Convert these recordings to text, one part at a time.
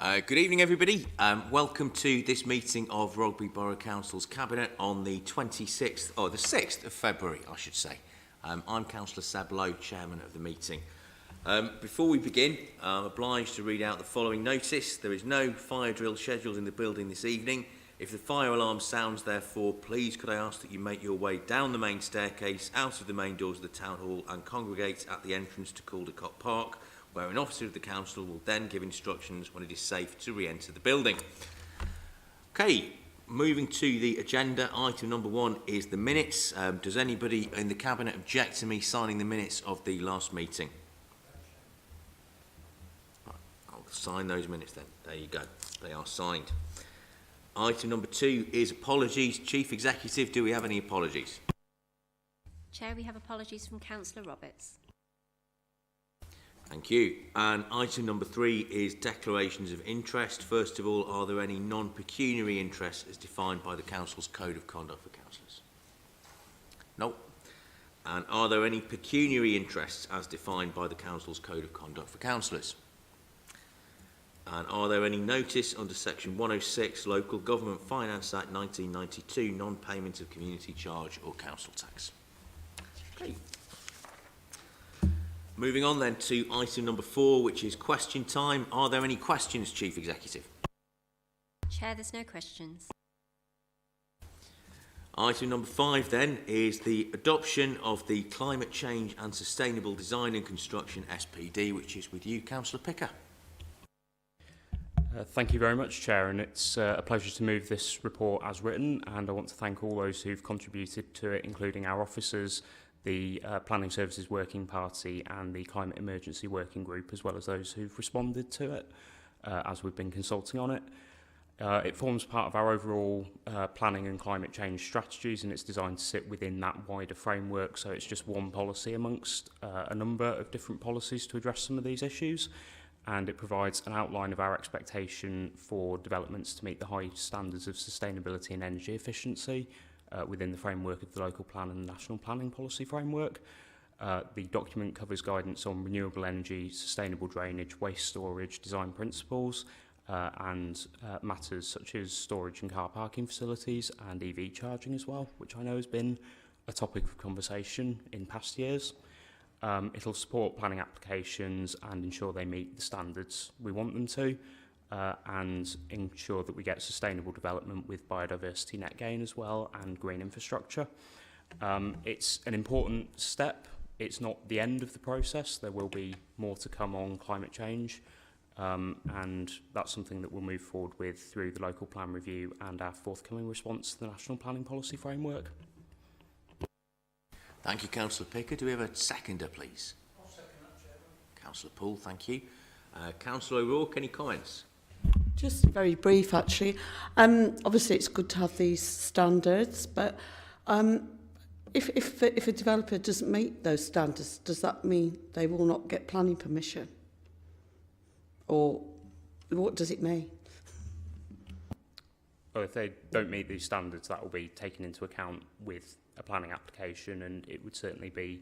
Good evening, everybody. Welcome to this meeting of Rugby Brough Council's Cabinet on the 26th, or the 6th of February, I should say. I'm Councillor Seb Lowe, Chairman of the meeting. Before we begin, I'm obliged to read out the following notice. There is no fire drill scheduled in the building this evening. If the fire alarm sounds, therefore, please could I ask that you make your way down the main staircase, out of the main doors of the Town Hall and congregate at the entrance to Caldecott Park, where an officer of the council will then give instructions when it is safe to re-enter the building. Okay, moving to the agenda, item number 1 is the minutes. Does anybody in the Cabinet object to me signing the minutes of the last meeting? I'll sign those minutes then. There you go. They are signed. Item number 2 is apologies. Chief Executive, do we have any apologies? Chair, we have apologies from Councillor Roberts. Thank you. And item number 3 is declarations of interest. First of all, are there any non-pecuniary interests as defined by the Council's Code of Conduct for Councillors? No. And are there any pecuniary interests as defined by the Council's Code of Conduct for Councillors? And are there any notice under Section 106, Local Government Finance Act 1992, non-payment of community charge or council tax? Okay. Moving on then to item number 4, which is question time. Are there any questions, Chief Executive? Chair, there's no questions. Item number 5 then is the adoption of the Climate Change and Sustainable Design and Construction SPD, which is with you, Councillor Picker. Thank you very much, Chair, and it's a pleasure to move this report as written, and I want to thank all those who've contributed to it, including our officers, the Planning Services Working Party and the Climate Emergency Working Group, as well as those who've responded to it as we've been consulting on it. It forms part of our overall planning and climate change strategies, and it's designed to sit within that wider framework, so it's just one policy amongst a number of different policies to address some of these issues. And it provides an outline of our expectation for developments to meet the high standards of sustainability and energy efficiency within the framework of the local plan and the national planning policy framework. The document covers guidance on renewable energy, sustainable drainage, waste storage, design principles, and matters such as storage and car parking facilities and EV charging as well, which I know has been a topic of conversation in past years. It'll support planning applications and ensure they meet the standards we want them to, and ensure that we get sustainable development with biodiversity net gain as well and green infrastructure. It's an important step. It's not the end of the process. There will be more to come on climate change, and that's something that we'll move forward with through the local plan review and our forthcoming response to the national planning policy framework. Thank you, Councillor Picker. Do we have a seconder, please? I'll second that, Chairman. Councillor Poole, thank you. Councillor O'Rourke, any comments? Just very brief, actually. Obviously, it's good to have these standards, but if a developer doesn't meet those standards, does that mean they will not get planning permission? Or what does it mean? Well, if they don't meet these standards, that will be taken into account with a planning application, and it would certainly be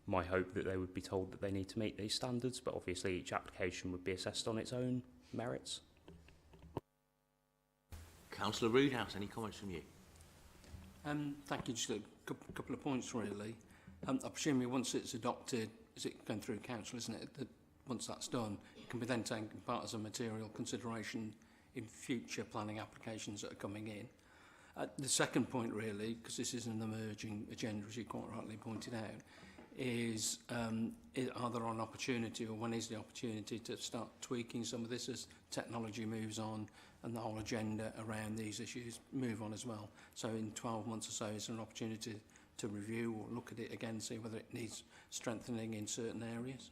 my hope that they would be told that they need to meet these standards, but obviously each application would be assessed on its own merits. Councillor Roodhouse, any comments from you? Thank you. Just a couple of points, really. I presume once it's adopted, is it going through council, isn't it? That once that's done, it can be then taken part as a material consideration in future planning applications that are coming in. The second point, really, because this is an emerging agenda, as you quite rightly pointed out, is are there an opportunity, or when is the opportunity to start tweaking some of this as technology moves on and the whole agenda around these issues move on as well? So in 12 months or so, is there an opportunity to review or look at it again, see whether it needs strengthening in certain areas?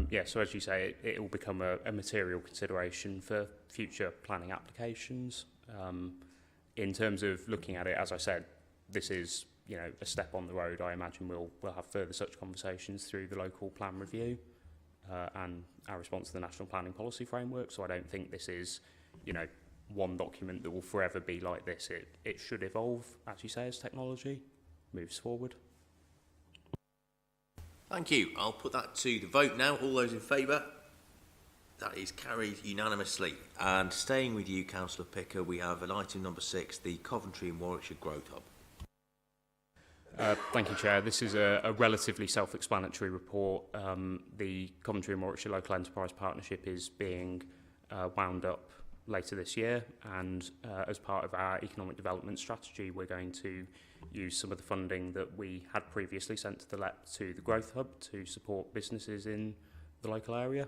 Yeah, so as you say, it will become a material consideration for future planning applications. In terms of looking at it, as I said, this is a step on the road. I imagine we'll have further such conversations through the local plan review and our response to the national planning policy framework. So I don't think this is, one document that will forever be like this. It should evolve, as you say, as technology moves forward. Thank you. I'll put that to the vote now. All those in favour? That is carried unanimously. And staying with you, Councillor Picker, we have at item number 6, the Coventry and Warwickshire Growth Hub. Thank you, Chair. This is a relatively self-explanatory report. The Coventry and Warwickshire Local Enterprise Partnership is being wound up later this year, and as part of our economic development strategy, we're going to use some of the funding that we had previously sent to the LEP to the Growth Hub to support businesses in the local area.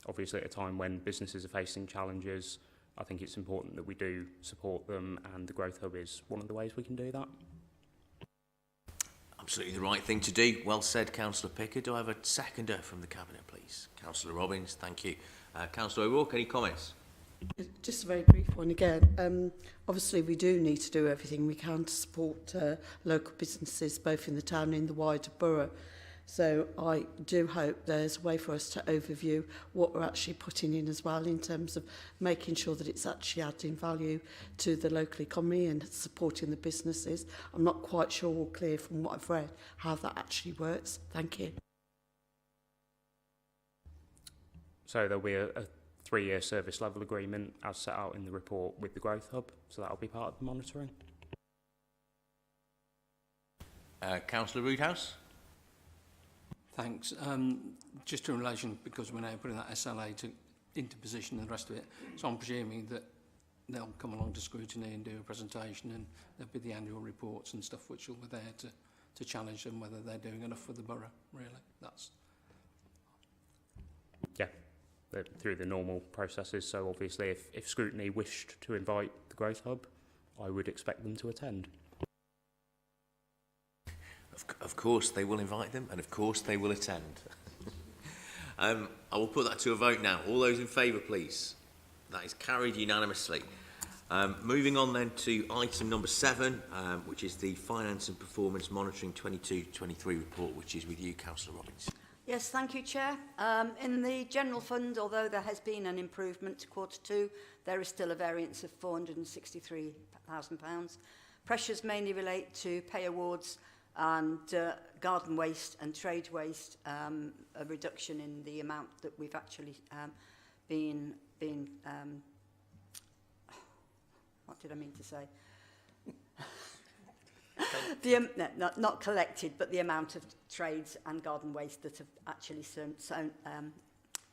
Obviously, at a time when businesses are facing challenges, I think it's important that we do support them, and the Growth Hub is one of the ways we can do that. Absolutely the right thing to do. Well said, Councillor Picker. Do I have a seconder from the Cabinet, please? Councillor Robbins, thank you. Councillor O'Rourke, any comments? Just a very brief one again. Obviously, we do need to do everything we can to support local businesses, both in the town and in the wider borough. So I do hope there's a way for us to overview what we're actually putting in as well, in terms of making sure that it's actually adding value to the local economy and supporting the businesses. I'm not quite sure or clear from what I've read how that actually works. Thank you. So there'll be a 3-year service level agreement as set out in the report with the Growth Hub, so that'll be part of the monitoring. Councillor Roodhouse? Thanks. Just in relation, because we're now putting that SLA into position and the rest of it, so I'm presuming that they'll come along to scrutiny and do a presentation, and there'll be the annual reports and stuff which will be there to challenge them whether they're doing enough for the borough, really. That's... Yeah, through the normal processes. So obviously if scrutiny wished to invite the Growth Hub, I would expect them to attend. Of course they will invite them, and of course they will attend. I will put that to a vote now. All those in favour, please. That is carried unanimously. Moving on then to item number 7, which is the Finance and Performance Monitoring 22-23 report, which is with you, Councillor Robbins. Yes, thank you, Chair. In the General Fund, although there has been an improvement to Q2, there is still a variance of £463,000. Pressures mainly relate to pay awards and garden waste and trade waste, a reduction in the amount that we've actually been what did I mean to say? Not collected, but the amount of trades and garden waste that have actually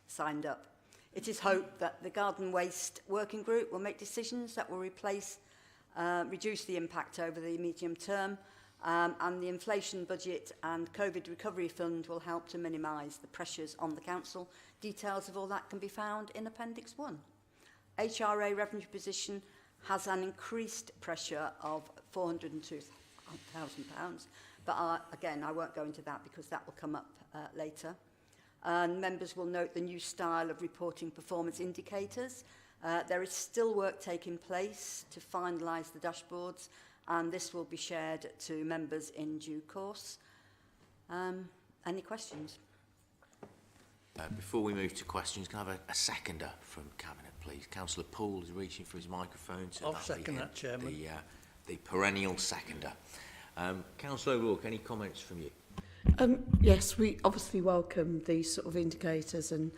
signed up. It is hoped that the Garden Waste Working Group will make decisions that will reduce the impact over the medium term, and the inflation budget and COVID recovery fund will help to minimise the pressures on the council. Details of all that can be found in Appendix 1. HRA revenue position has an increased pressure of £402,000, but again, I won't go into that because that will come up later. And members will note the new style of reporting performance indicators. There is still work taking place to finalise the dashboards, and this will be shared to members in due course. Any questions? Before we move to questions, can I have a seconder from Cabinet, please? Councillor Poole is reaching for his microphone. So I'll second that, Chairman. The perennial seconder. Councillor O'Rourke, any comments from you? Yes, we obviously welcome these sort of indicators, and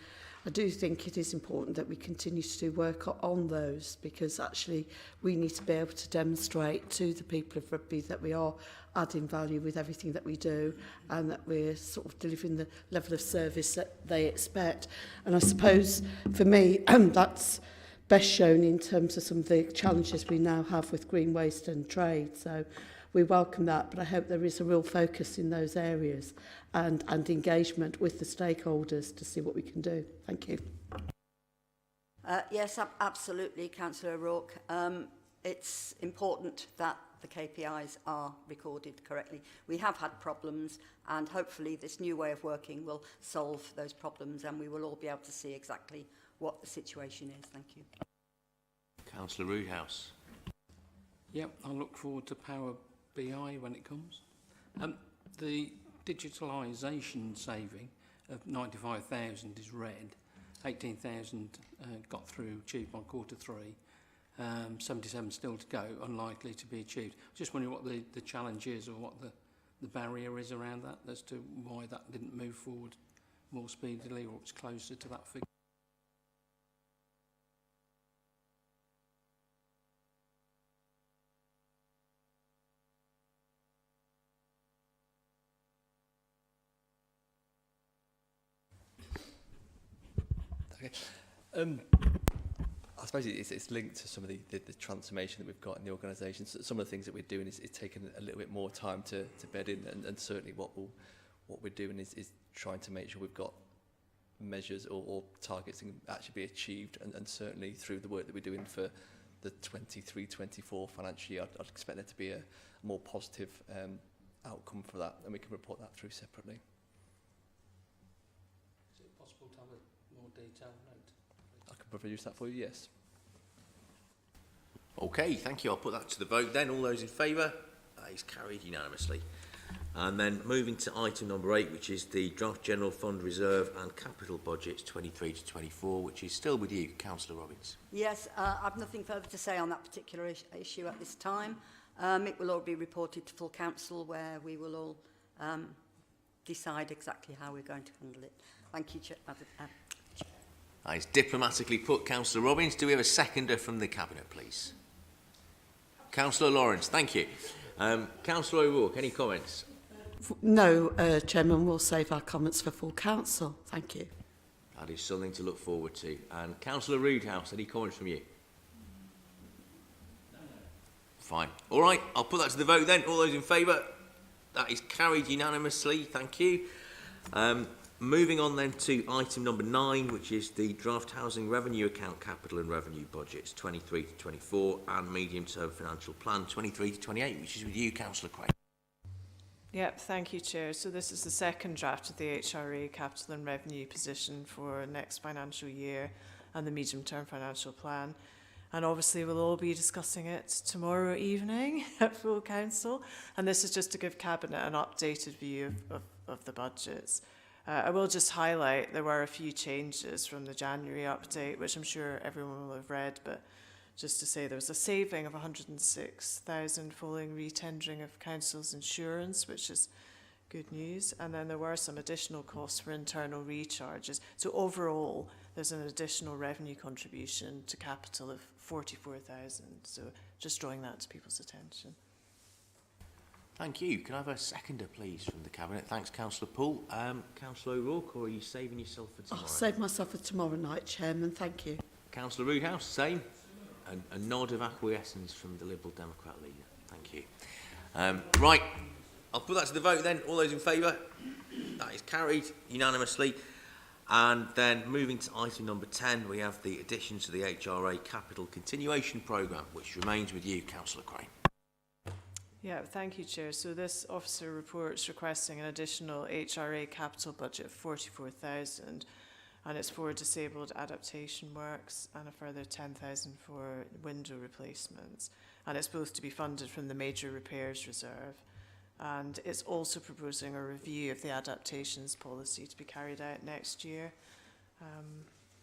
I do think it is important that we continue to do work on those, because actually we need to be able to demonstrate to the people of Rugby that we are adding value with everything that we do, and that we're sort of delivering the level of service that they expect. And I suppose for me that's best shown in terms of some of the challenges we now have with green waste and trade. So we welcome that, but I hope there is a real focus in those areas and engagement with the stakeholders to see what we can do. Thank you. Yes, absolutely, Councillor O'Rourke. It's important that the KPIs are recorded correctly. We have had problems, and hopefully this new way of working will solve those problems, and we will all be able to see exactly what the situation is. Thank you. Councillor Roodhouse. Yep, I look forward to Power BI when it comes. The digitalisation saving of 95,000 is red. 18,000 got through, achieved by Q3. 77 still to go, unlikely to be achieved. Just wondering what the challenge is, or what the barrier is around that, as to why that didn't move forward more speedily, or it's closer to that figure. Okay. I suppose it's linked to some of the transformation that we've got in the organisation. So some of the things that we're doing is taking a little bit more time to bed in, and certainly what we're doing is trying to make sure we've got measures or targets that can actually be achieved, and certainly through the work that we're doing for the 23-24 financial year, I'd expect there to be a more positive outcome for that, and we can report that through separately. Is it possible to have a more detailed note? I can produce that for you, yes. Okay, thank you. I'll put that to the vote then. All those in favour? That is carried unanimously. And then moving to item number 8, which is the Draft General Fund Reserve and Capital Budgets 23 to 24, which is still with you, Councillor Robbins. Yes, I've nothing further to say on that particular issue at this time. It will all be reported to full council, where we will all decide exactly how we're going to handle it. Thank you, Chair. That is diplomatically put, Councillor Robbins. Do we have a seconder from the Cabinet, please? Councillor Lawrence, thank you. Councillor O'Rourke, any comments? No, Chairman, we'll save our comments for full council. Thank you. That is something to look forward to. And Councillor Roodhouse, any comments from you? Fine. All right, I'll put that to the vote then. All those in favour? That is carried unanimously. Thank you. Moving on then to item number 9, which is the Draft Housing Revenue Account Capital and Revenue Budgets 23 to 24 and Medium Term Financial Plan 23 to 28, which is with you, Councillor Craig. Yep, thank you, Chair. So this is the second draft of the HRA Capital and Revenue position for next financial year and the Medium Term Financial Plan. And obviously we'll all be discussing it tomorrow evening at full council. And this is just to give Cabinet an updated view of the budgets. I will just highlight there were a few changes from the January update, which I'm sure everyone will have read, but just to say there was a saving of 106,000 following retendering of council's insurance, which is good news. And then there were some additional costs for internal recharges. So overall, there's an additional revenue contribution to capital of 44,000. So just drawing that to people's attention. Thank you. Can I have a seconder, please, from the Cabinet? Thanks, Councillor Poole. Councillor O'Rourke, or are you saving yourself for tomorrow? I'll save myself for tomorrow night, Chairman. Thank you. Councillor Roodhouse, same. A nod of acquiescence from the Liberal Democrat leader. Thank you. Right, I'll put that to the vote then. All those in favour? That is carried unanimously. And then moving to item number 10, we have the addition to the HRA Capital Continuation Programme, which remains with you, Councillor Crane. Yeah, thank you, Chair. So this officer reports requesting an additional HRA capital budget of 44,000, and it's for disabled adaptation works and a further 10,000 for window replacements. And it's both to be funded from the Major Repairs Reserve. And it's also proposing a review of the adaptations policy to be carried out next year.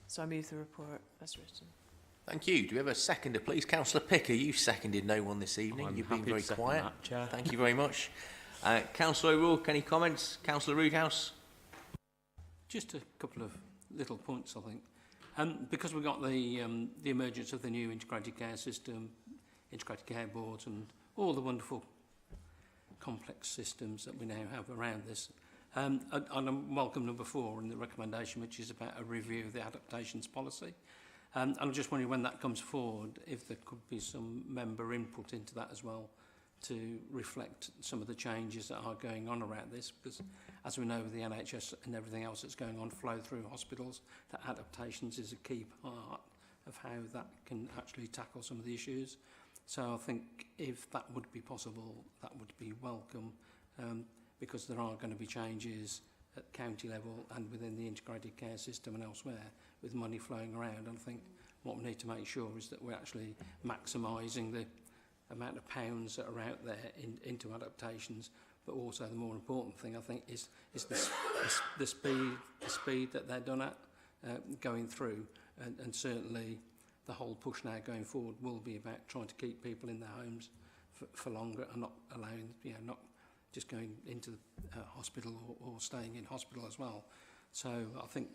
So I move the report as written. Thank you. Do we have a seconder, please? Councillor Picker, you seconded no one this evening. You've been very quiet. That, Chair. Thank you very much. Councillor O'Rourke, any comments? Councillor Roodhouse? Just a couple of little points, I think. Because we've got the emergence of the new integrated care system, integrated care boards, and all the wonderful complex systems that we now have around this. And I welcome number 4 in the recommendation, which is about a review of the adaptations policy. And I'm just wondering when that comes forward, if there could be some member input into that as well, to reflect some of the changes that are going on around this, because as we know with the NHS and everything else that's going on flow through hospitals, that adaptations is a key part of how that can actually tackle some of the issues. So I think if that would be possible, that would be welcome, because there are going to be changes at county level and within the integrated care system and elsewhere with money flowing around. And I think what we need to make sure is that we're actually maximising the amount of pounds that are out there into adaptations, but also the more important thing I think is the speed that they're done at going through, and certainly the whole push now going forward will be about trying to keep people in their homes for longer and not allowing, not just going into the hospital or staying in hospital as well. So I think,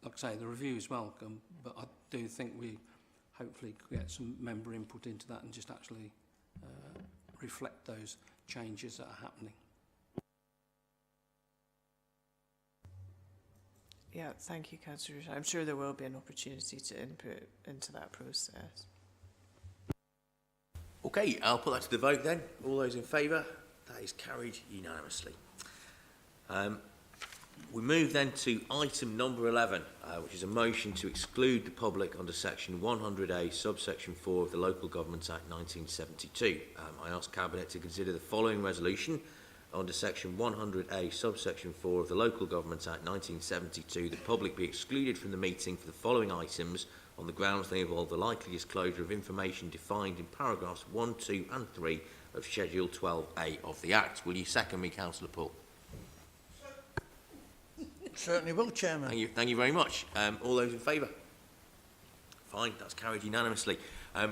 like I say, the review is welcome, but I do think we hopefully could get some member input into that and just actually reflect those changes that are happening. Yeah, thank you, Councillor Rush. I'm sure there will be an opportunity to input into that process. Okay, I'll put that to the vote then. All those in favour? That is carried unanimously. We move then to item number 11, which is a motion to exclude the public under section 100A, subsection 4 of the Local Government Act 1972. I ask Cabinet to consider the following resolution under section 100A, subsection 4 of the Local Government Act 1972. The public be excluded from the meeting for the following items on the grounds they involve the likely disclosure of information defined in paragraphs 1, 2 and 3 of Schedule 12A of the Act. Will you second me, Councillor Poole? Certainly will, Chairman. Thank you very much. All those in favour? Fine, that's carried unanimously. Could